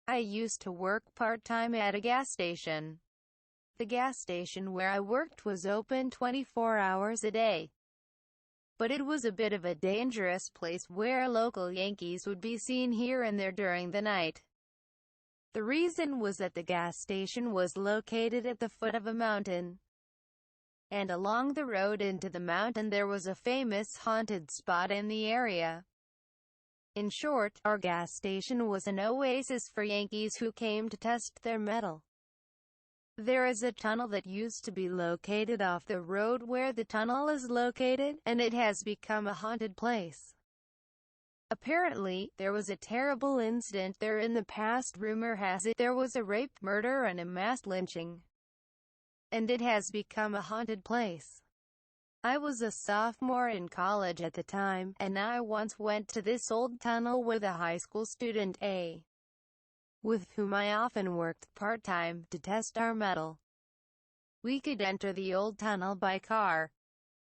I used to work part-time at a gas station. The gas station where I worked was open 24 hours a day. But it was a bit of a dangerous place where local Yankees would be seen here and there during the night. The reason was that the gas station was located at the foot of a mountain. And along the road into the mountain there was a famous haunted spot in the area. In short, our gas station was an oasis for Yankees who came to test their mettle. There is a tunnel that used to be located off the road where the tunnel is located, and it has become a haunted place. Apparently, there was a terrible incident there in the past. Rumor has it there was a rape, murder and a mass lynching. And it has become a haunted place. I was a sophomore in college at the time, and I once went to this old tunnel with a high school student, with whom I often worked part-time, to test our mettle. We could enter the old tunnel by car.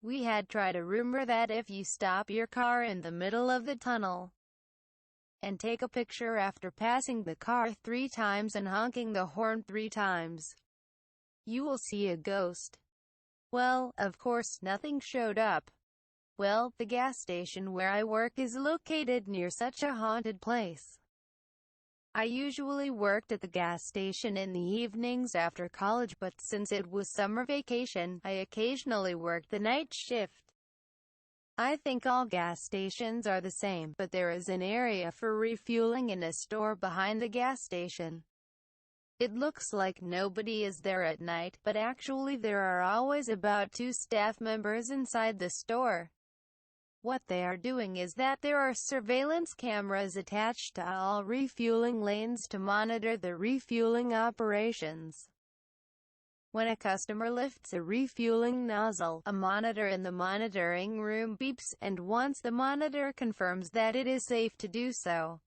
We had tried a rumor that if you stop your car in the middle of the tunnel and take a picture after passing the car 3 times and honking the horn 3 times, you will see a ghost. Well, of course, nothing showed up. Well, the gas station where I work is located near such a haunted place. I usually worked at the gas station in the evenings after college, but since it was summer vacation, I occasionally worked the night shift. I think all gas stations are the same, but there is an area for refueling in a store behind the gas station. It looks like nobody is there at night, but actually there are always about 2 staff members inside the store. What they are doing is that there are surveillance cameras attached to all refueling lanes to monitor the refueling operations. When a customer lifts a refueling nozzle, a monitor in the monitoring room beeps, and once the monitor confirms that it is safe to do so,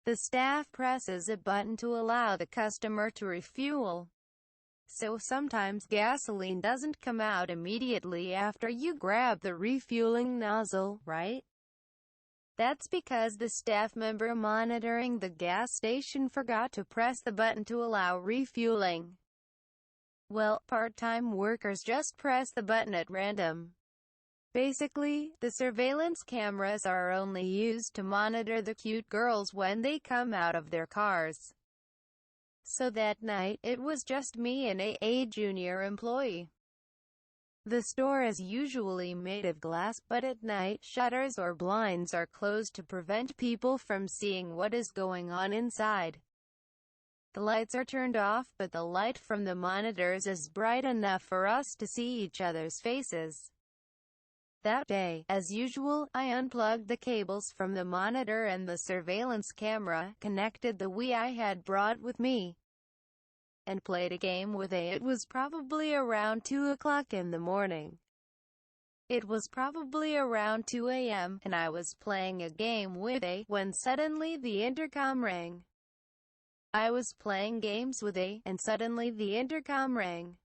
the staff presses a button to allow the customer to refuel. So sometimes gasoline doesn't come out immediately after you grab the refueling nozzle, right? That's because the staff member monitoring the gas station forgot to press the button to allow refueling. Well, part-time workers just press the button at random. Basically, the surveillance cameras are only used to monitor the cute girls when they come out of their cars. So that night, it was just me and a junior employee. The store is usually made of glass, but at night, shutters or blinds are closed to prevent people from seeing what is going on inside. The lights are turned off, but the light from the monitors is bright enough for us to see each other's faces. That day, as usual, I unplugged the cables from the monitor and the surveillance camera, connected the Wii I had brought with me, and played a game with A. It was probably around 2 o'clock in the morning. It was probably around 2 a.m., and I was playing a game with A, when suddenly the intercom rang. I was playing games with A, and suddenly the intercom rang.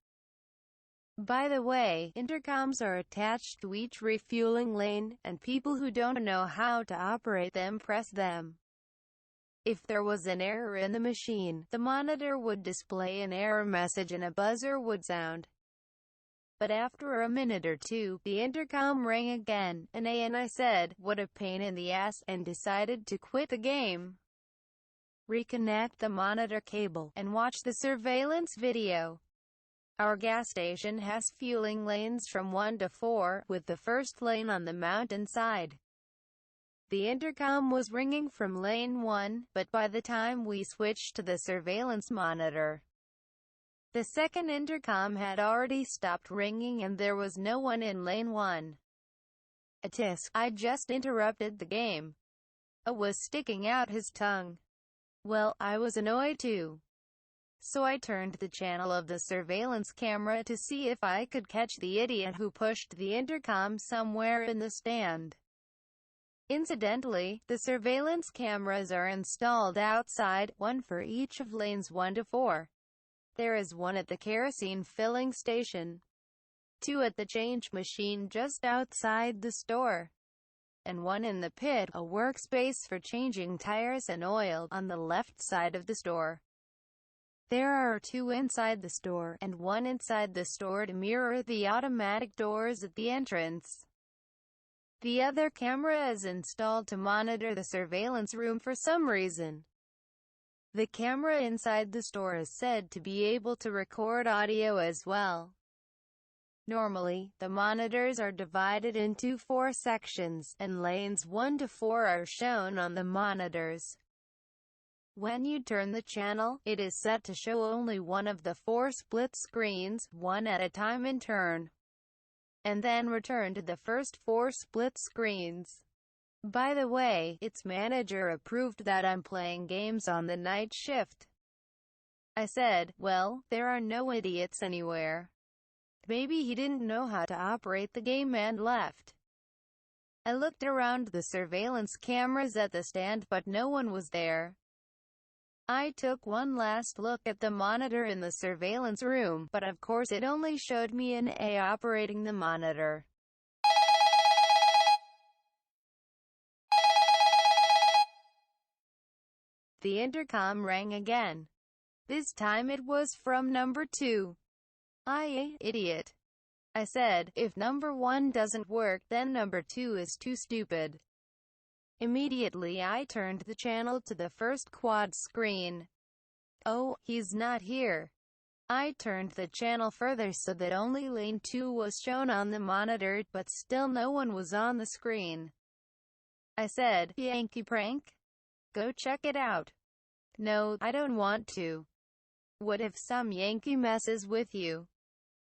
By the way, intercoms are attached to each refueling lane, and people who don't know how to operate them press them. If there was an error in the machine, the monitor would display an error message and a buzzer would sound. But after a minute or two, the intercom rang again, and I said, "What a pain in the ass," and decided to quit the game, reconnect the monitor cable, and watch the surveillance video. Our gas station has fueling lanes from 1 to 4, with the first lane on the mountain side. The intercom was ringing from lane 1, but by the time we switched to the surveillance monitor, the second intercom had already stopped ringing and there was no one in lane 1. A tisk! I just interrupted the game. A was sticking out his tongue. Well, I was annoyed too. So I turned the channel of the surveillance camera to see if I could catch the idiot who pushed the intercom somewhere in the stand. Incidentally, the surveillance cameras are installed outside, one for each of lanes 1 to 4. There is one at the kerosene filling station, 2 at the change machine just outside the store, and one in the pit, a workspace for changing tires and oil, on the left side of the store. There are 2 inside the store, and 1 inside the store to mirror the automatic doors at the entrance. The other camera is installed to monitor the surveillance room for some reason. The camera inside the store is said to be able to record audio as well. Normally, the monitors are divided into 4 sections, and lanes 1 to 4 are shown on the monitors. When you turn the channel, it is set to show only one of the 4 split screens, one at a time in turn, and then return to the first 4 split screens. By the way, its manager approved that I'm playing games on the night shift. I said, well, there are no idiots anywhere. Maybe he didn't know how to operate the game and left. I looked around the surveillance cameras at the stand, but no one was there. I took one last look at the monitor in the surveillance room, but of course it only showed me an A operating the monitor. The intercom rang again. This time it was from number 2. Idiot. I said, if number 1 doesn't work, then number 2 is too stupid. Immediately I turned the channel to the first quad screen. Oh, he's not here. I turned the channel further so that only lane 2 was shown on the monitor, but still no one was on the screen. I said, Yankee prank? Go check it out. No, I don't want to. What if some Yankee messes with you?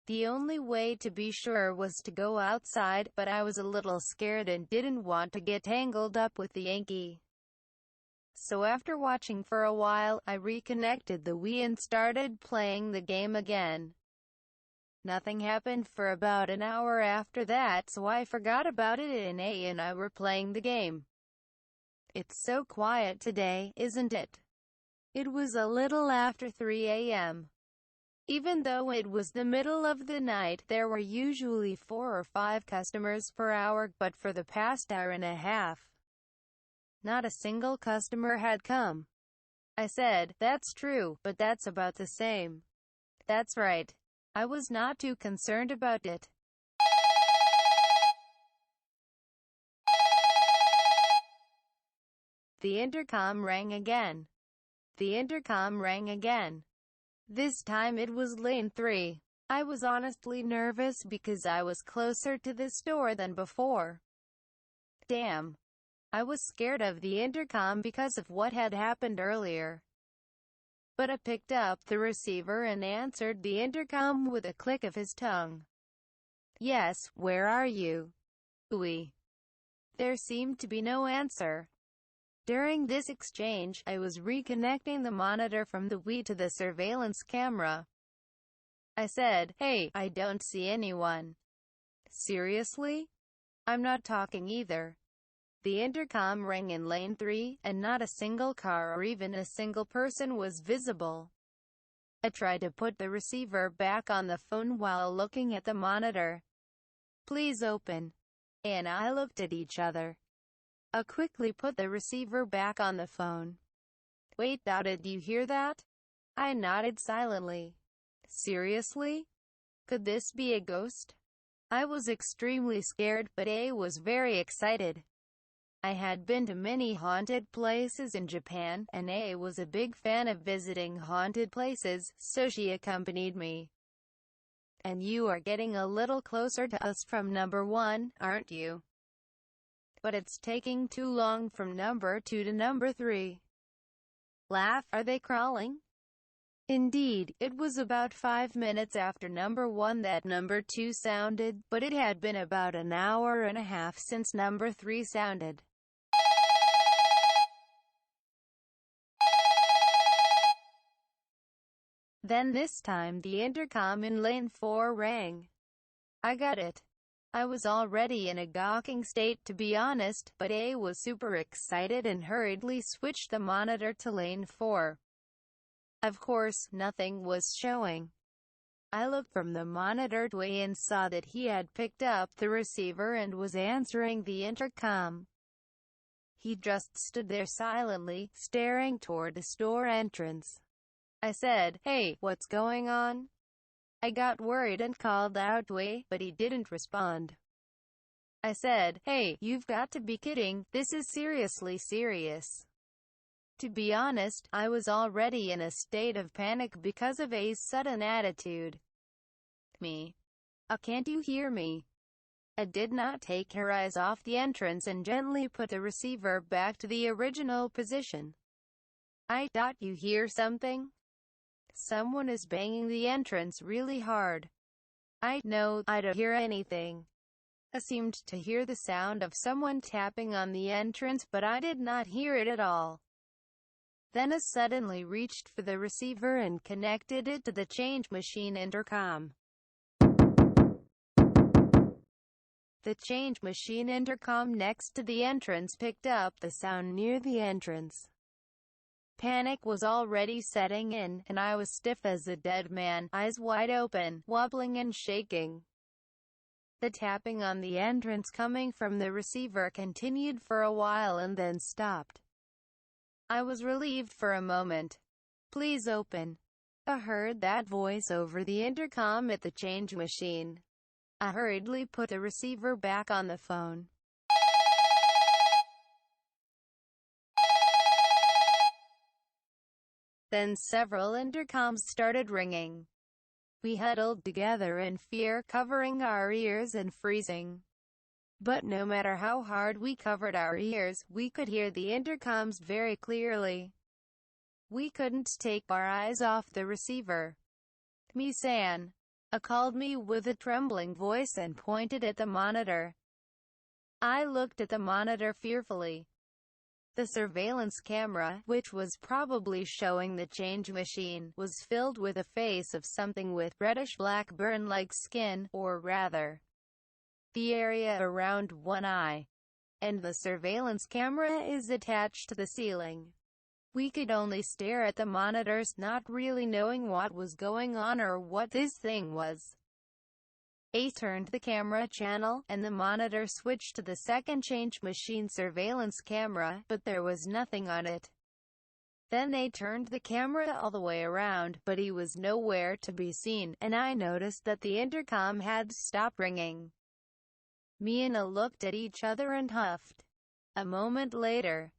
The only way to be sure was to go outside, but I was a little scared and didn't want to get tangled up with the Yankee. So after watching for a while, I reconnected the Wii and started playing the game again. Nothing happened for about an hour after that, so I forgot about it and A and I were playing the game. It's so quiet today, isn't it? It was a little after 3 a.m. Even though it was the middle of the night, there were usually 4 or 5 customers per hour, but for the past hour and a half, not a single customer had come. I said, that's true, but that's about the same. That's right. I was not too concerned about it. The intercom rang again. The intercom rang again. This time it was lane 3. I was honestly nervous because I was closer to the store than before. Damn. I was scared of the intercom because of what had happened earlier. But I picked up the receiver and answered the intercom with a click of his tongue. Yes, where are you? Oui. There seemed to be no answer. During this exchange, I was reconnecting the monitor from the Wii to the surveillance camera. I said, hey, I don't see anyone. Seriously? I'm not talking either. The intercom rang in lane 3, and not a single car or even a single person was visible. I tried to put the receiver back on the phone while looking at the monitor. Please open. And I looked at each other. I quickly put the receiver back on the phone. Wait, did you hear that? I nodded silently. Seriously? Could this be a ghost? I was extremely scared, but A was very excited. I had been to many haunted places in Japan, and A was a big fan of visiting haunted places, so she accompanied me. And you are getting a little closer to us from number 1, aren't you? But it's taking too long from number 2 to number 3. Laugh, are they crawling? Indeed, it was about 5 minutes after number 1 that number 2 sounded, but it had been about an hour and a half since number 3 sounded. Then this time the intercom in lane 4 rang. I got it. I was already in a gawking state, to be honest, but A was super excited and hurriedly switched the monitor to lane 4. Of course, nothing was showing. I looked from the monitor to A and saw that he had picked up the receiver and was answering the intercom. He just stood there silently, staring toward the store entrance. I said, "Hey, what's going on?" I got worried and called out, "Wait," but he didn't respond. I said, "Hey, you've got to be kidding, this is seriously serious." To be honest, I was already in a state of panic because of A's sudden attitude. Me. Can't you hear me?" I did not take her eyes off the entrance and gently put the receiver back to the original position. You hear something? Someone is banging the entrance really hard." No, I don't hear anything." I seemed to hear the sound of someone tapping on the entrance, but I did not hear it at all. Then I suddenly reached for the receiver and connected it to the change machine intercom. The change machine intercom next to the entrance picked up the sound near the entrance. Panic was already setting in, and I was stiff as a dead man, eyes wide open, wobbling and shaking. The tapping on the entrance coming from the receiver continued for a while and then stopped. I was relieved for a moment. "Please open." I heard that voice over the intercom at the change machine. I hurriedly put the receiver back on the phone. Then several intercoms started ringing. We huddled together in fear, covering our ears and freezing. But no matter how hard we covered our ears, we could hear the intercoms very clearly. We couldn't take our eyes off the receiver. "Me-san," called me with a trembling voice and pointed at the monitor. I looked at the monitor fearfully. The surveillance camera, which was probably showing the change machine, was filled with a face of something with reddish-black burn-like skin, or rather, the area around one eye. And the surveillance camera is attached to the ceiling. We could only stare at the monitors, not really knowing what was going on or what this thing was. Ace turned the camera channel, and the monitor switched to the second change machine surveillance camera, but there was nothing on it. Then they turned the camera all the way around, but he was nowhere to be seen, and I noticed that the intercom had stopped ringing. Me and A looked at each other and huffed. A moment later,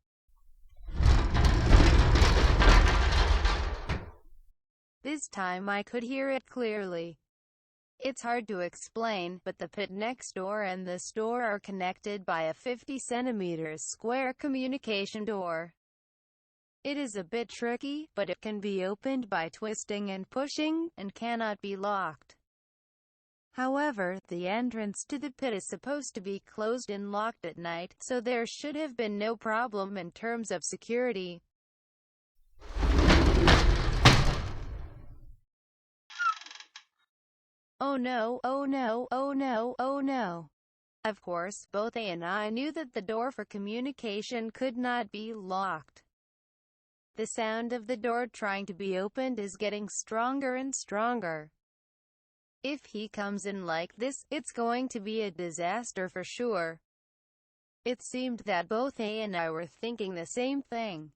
this time I could hear it clearly. It's hard to explain, but the pit next door and the store are connected by a 50 centimeters square communication door. It is a bit tricky, but it can be opened by twisting and pushing, and cannot be locked. However, the entrance to the pit is supposed to be closed and locked at night, so there should have been no problem in terms of security. Oh no, oh no, oh no, oh no. Of course, both A and I knew that the door for communication could not be locked. The sound of the door trying to be opened is getting stronger and stronger. If he comes in like this, it's going to be a disaster for sure. It seemed that both A and I were thinking the same thing.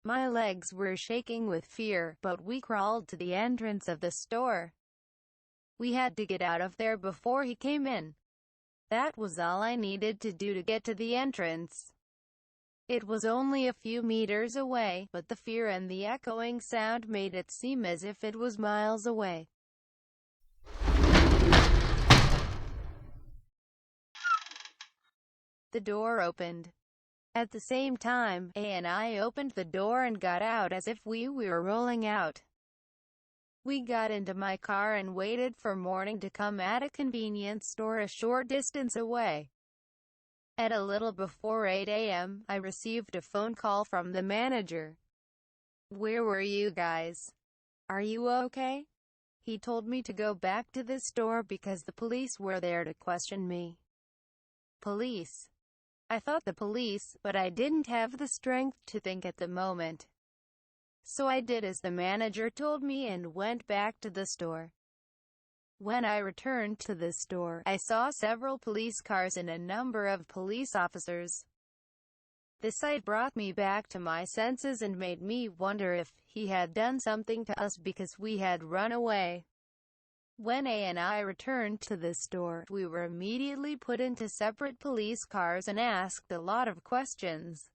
My legs were shaking with fear, but we crawled to the entrance of the store. We had to get out of there before he came in. That was all I needed to do to get to the entrance. It was only a few meters away, but the fear and the echoing sound made it seem as if it was miles away. The door opened. At the same time, A and I opened the door and got out as if we were rolling out. We got into my car and waited for morning to come at a convenience store a short distance away. At a little before 8 a.m., I received a phone call from the manager. "Where were you guys? Are you okay?" He told me to go back to the store because the police were there to question me. Police? I thought the police, but I didn't have the strength to think at the moment. So I did as the manager told me and went back to the store. When I returned to the store, I saw several police cars and a number of police officers. The sight brought me back to my senses and made me wonder if he had done something to us because we had run away. When A and I returned to the store, we were immediately put into separate police cars and asked a lot of questions.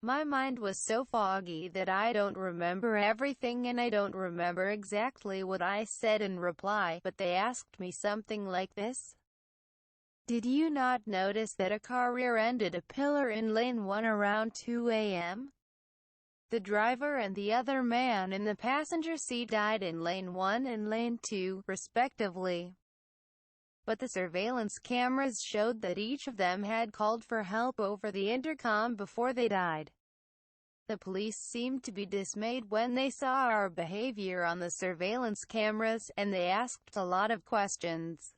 My mind was so foggy that I don't remember everything, and I don't remember exactly what I said in reply, but they asked me something like this: "Did you not notice that a car rear-ended a pillar in lane 1 around 2 a.m.? The driver and the other man in the passenger seat died in lane 1 and lane 2, respectively. But the surveillance cameras showed that each of them had called for help over the intercom before they died." The police seemed to be dismayed when they saw our behavior on the surveillance cameras, and they asked a lot of questions.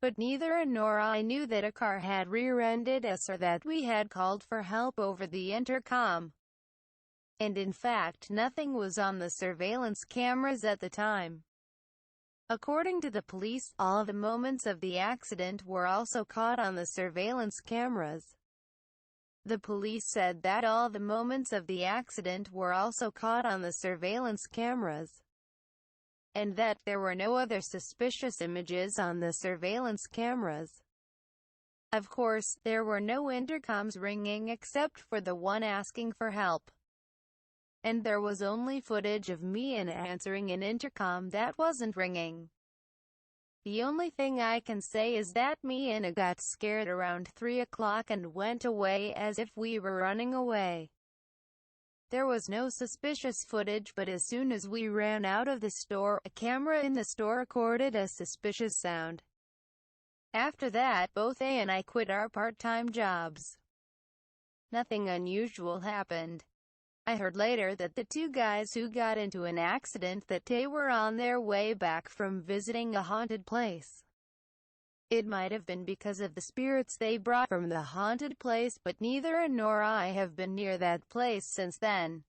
But neither Ann nor I knew that a car had rear-ended us or that we had called for help over the intercom. And in fact, nothing was on the surveillance cameras at the time. According to the police, all the moments of the accident were also caught on the surveillance cameras. The police said that all the moments of the accident were also caught on the surveillance cameras, and that there were no other suspicious images on the surveillance cameras. Of course, there were no intercoms ringing except for the one asking for help. And there was only footage of me answering an intercom that wasn't ringing. The only thing I can say is that me and got scared around 3 o'clock and went away as if we were running away. There was no suspicious footage, but as soon as we ran out of the store, a camera in the store recorded a suspicious sound. After that, both A and I quit our part-time jobs. Nothing unusual happened. I heard later that the two guys who got into an accident that day were on their way back from visiting a haunted place. It might have been because of the spirits they brought from the haunted place, but neither Ann nor I have been near that place since then.